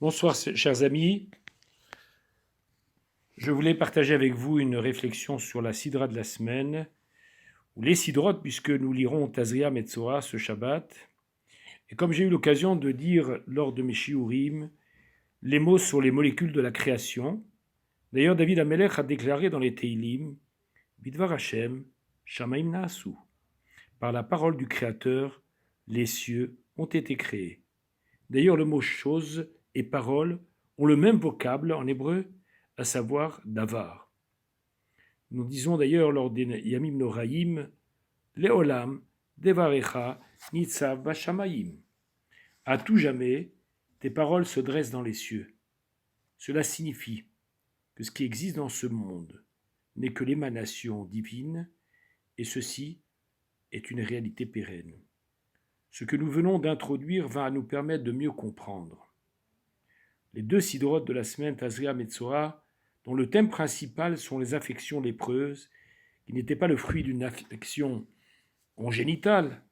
Bonsoir, chers amis. Je voulais partager avec vous une réflexion sur la sidra de la semaine, ou les sidrotes, puisque nous lirons Tazria Metzora ce Shabbat. Et comme j'ai eu l'occasion de dire lors de mes shiurim, les mots sur les molécules de la création, d'ailleurs David Amelech a déclaré dans les Teilim, Bidvar Hashem, Shamaim Naasu. Par la parole du Créateur, les cieux ont été créés. D'ailleurs, le mot chose et parole ont le même vocable en hébreu, à savoir davar. Nous disons d'ailleurs lors des Yamim Noraïm, Leolam, Devarecha, Nitzav Bashamayim. À tout jamais, tes paroles se dressent dans les cieux. Cela signifie que ce qui existe dans ce monde n'est que l'émanation divine, et ceci est une réalité pérenne. Ce que nous venons d'introduire va nous permettre de mieux comprendre. Les deux sidrotes de la semaine Tazria Metzora, dont le thème principal sont les affections lépreuses, qui n'étaient pas le fruit d'une affection congénitale,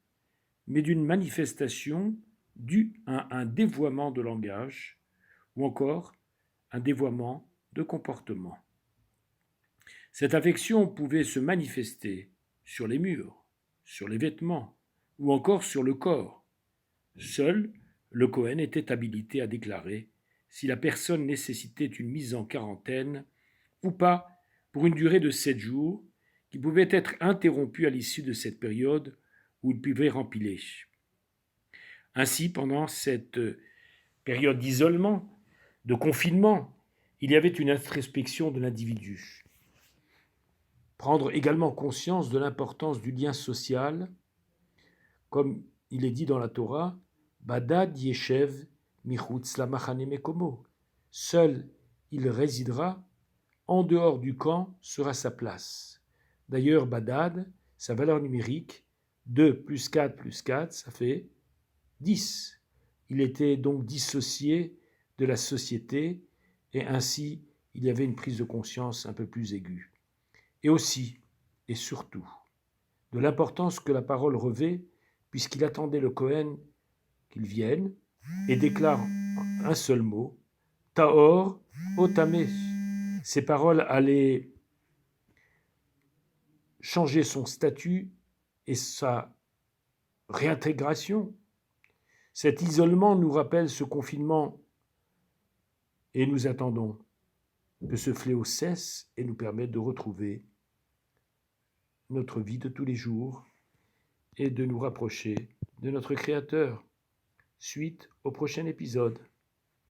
mais d'une manifestation due à un dévoiement de langage, ou encore un dévoiement de comportement. Cette affection pouvait se manifester sur les murs, sur les vêtements, ou encore sur le corps. Seul le Kohen était habilité à déclarer si la personne nécessitait une mise en quarantaine ou pas pour une durée de 7 jours, qui pouvait être interrompue à l'issue de cette période où il pouvait rempiler. Ainsi, pendant cette période d'isolement, de confinement, il y avait une introspection de l'individu. Prendre également conscience de l'importance du lien social, comme il est dit dans la Torah, Badad Yeshev Michutz Lamachane Mekomo. Seul il résidera, en dehors du camp sera sa place. D'ailleurs, Badad, sa valeur numérique, 2 plus 4 plus 4, ça fait 10. Il était donc dissocié de la société et ainsi il y avait une prise de conscience un peu plus aiguë. Et aussi, et surtout, de l'importance que la parole revêt puisqu'il attendait le Kohen qu'il vienne et déclare un seul mot, Tahor Otameh. Ces paroles allaient changer son statut et sa réintégration. Cet isolement nous rappelle ce confinement et nous attendons que ce fléau cesse et nous permette de retrouver notre vie de tous les jours et de nous rapprocher de notre Créateur. Suite au prochain épisode.